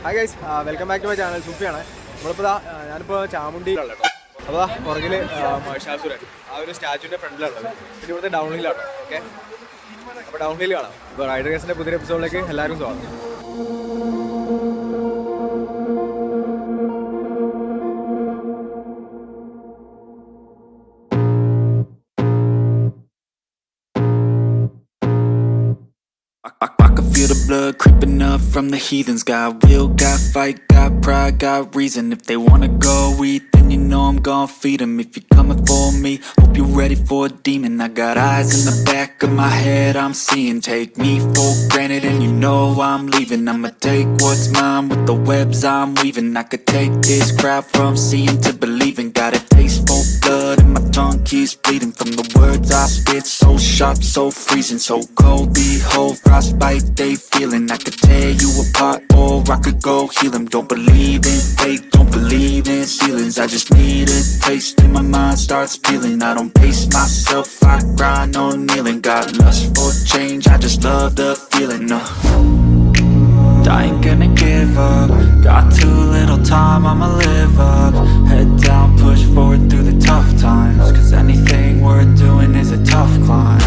Hi guys, welcome back to my channel. സൂഫിയാണ്. നമ്മളിപ്പോൾ ഞാനിപ്പോൾ ചാമുണ്ടിയിലുള്ള കേട്ടോ. അപ്പോൾ പുറകിൽ മഹിഷാസുരൻ ആ ഒരു സ്റ്റാച്യൂൻ്റെ ഫ്രണ്ടിലുള്ളത്. പിന്നെ ഇവിടുത്തെ ഡൗൺ ഹില്ലാണ്. ഓക്കെ, അപ്പോൾ ഡൗൺ ഹിൽ കാണാം. അപ്പോൾ റൈഡർ ഗേസിൻ്റെ പുതിയ എപ്പിസോഡിലേക്ക് എല്ലാവരും സ്വാഗതം. I can feel the blood creeping up from the heathens. Got will, got fight, got pride, got reason. If they wanna go eat, then you know I'm gon' feed them. If you're coming for me, hope you're ready for a demon. I got eyes in the back of my head, I'm seeing. Take me for granted and you know I'm leaving. I'ma take what's mine with the webs I'm weaving. I could take this crowd from seeing to believing. Got a taste for blood and my tongue keeps bleeding. From the words I spit, so sharp, so freezing. So cold, behold, frostbite they feeling. I could tear you apart or I could go heal them. Don't believe in fate, don't believe in ceilings. I just need a taste and my mind starts peeling. I don't pace myself, I grind on kneeling. Got lust for change, I just love the feeling. I ain't gonna give up. Got too little time, I'ma live up. Head down, push forward through the tough times. Cause anything worth doing is a tough climb.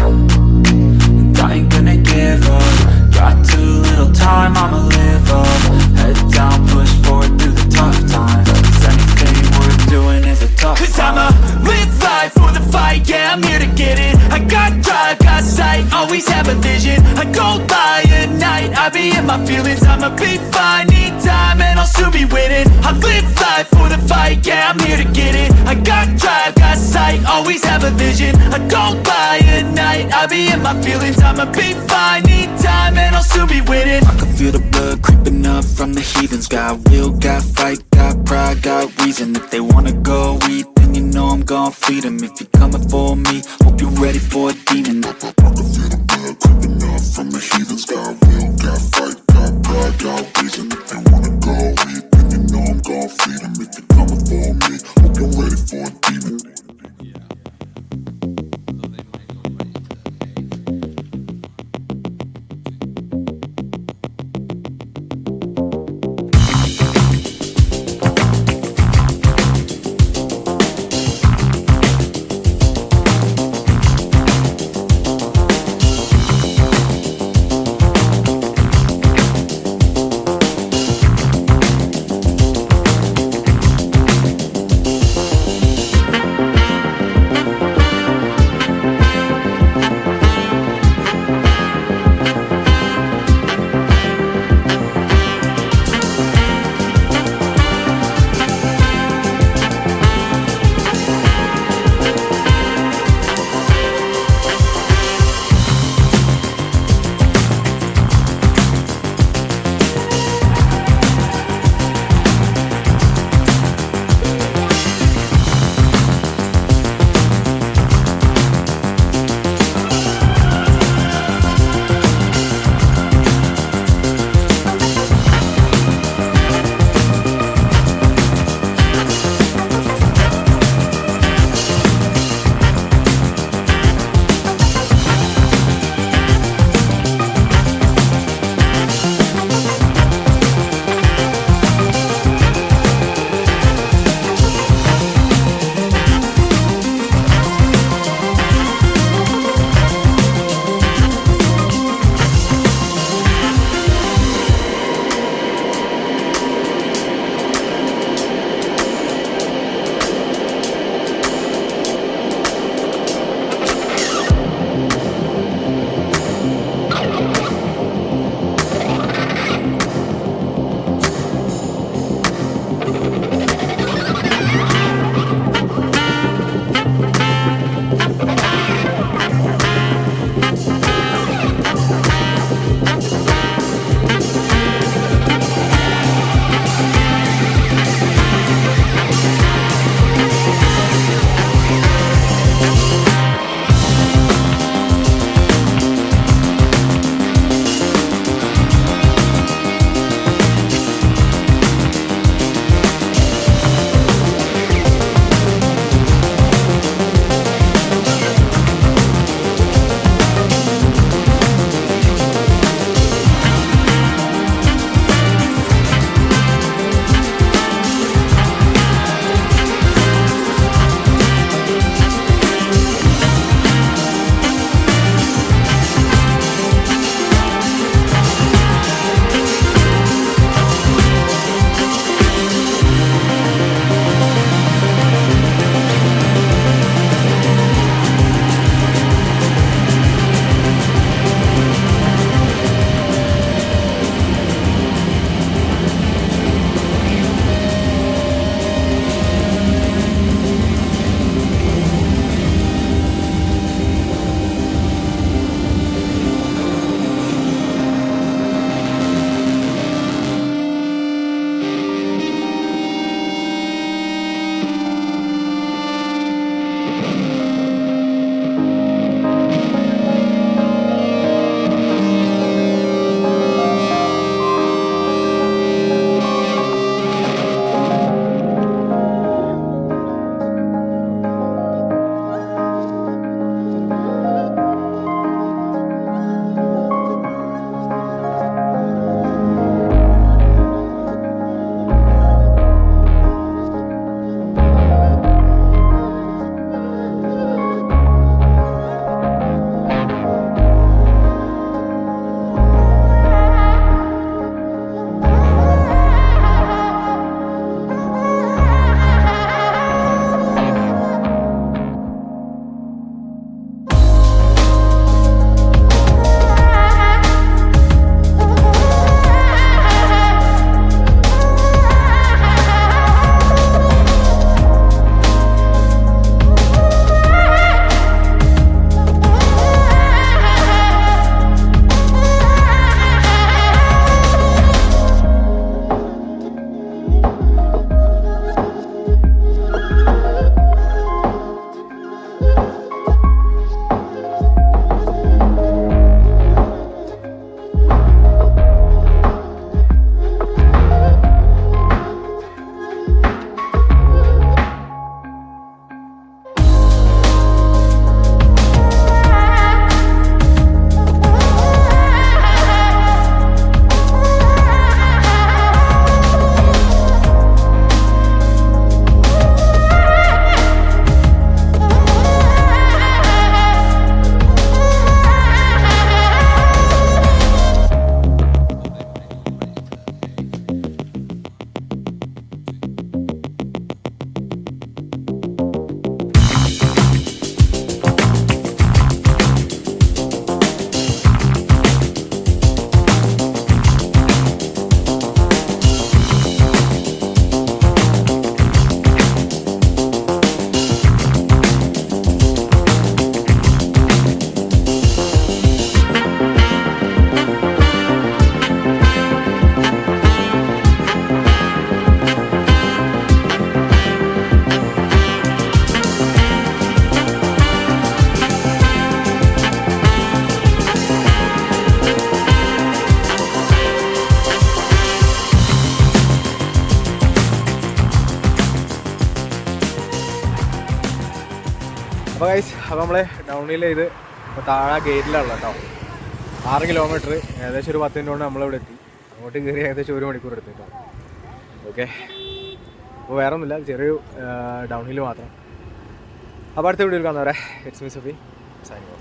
And I ain't gonna give up. Got too little time, I'ma live up. Head down, push forward through the tough times. Cause anything worth doing is a tough climb. Cause I'ma live life for the fight, yeah, I'm here to get it. I got drive, got sight, always have a vision. I go by at night, I be in my feelings. I'ma be fine, need time and I'll soon be winning. I live life for the fight, yeah, I'm here to get it. I got drive, got sight, always have a vision. I go by at night, I be in my feelings. I'ma be fine, need time and I'll soon be winning. I can feel the blood creeping up from the heathens. Got will, got fight, got pride, got reason. If they wanna go eat, then you know I'm gon' feed them. If you're coming for me, hope you're ready for a demon. I can feel the blood creeping up from the heathens. Got will, got fight, got pride, got reason. If they wanna go eat, then you know I'm gon' feed them. If you're coming for me, hope you're ready for a demon. അപ്പോൾ നമ്മൾ down hill ചെയ്ത് ഇപ്പോൾ താഴെ ഗേറ്റിലുള്ള കേട്ടോ 6 kilometre ഏകദേശം ഒരു 10 minute കൊണ്ട് നമ്മളിവിടെ എത്തി. അങ്ങോട്ട് കയറി ഏകദേശം 1 മണിക്കൂർ എടുത്തു കേട്ടോ. ഓക്കെ, അപ്പോൾ വേറെ ഒന്നുമില്ല, ചെറിയൊരു ഡൗൺ ഹിൽ മാത്രം. അപ്പോൾ അടുത്ത വീഡിയോയിൽ കാണുന്നവരെ it's me Sufi signing off.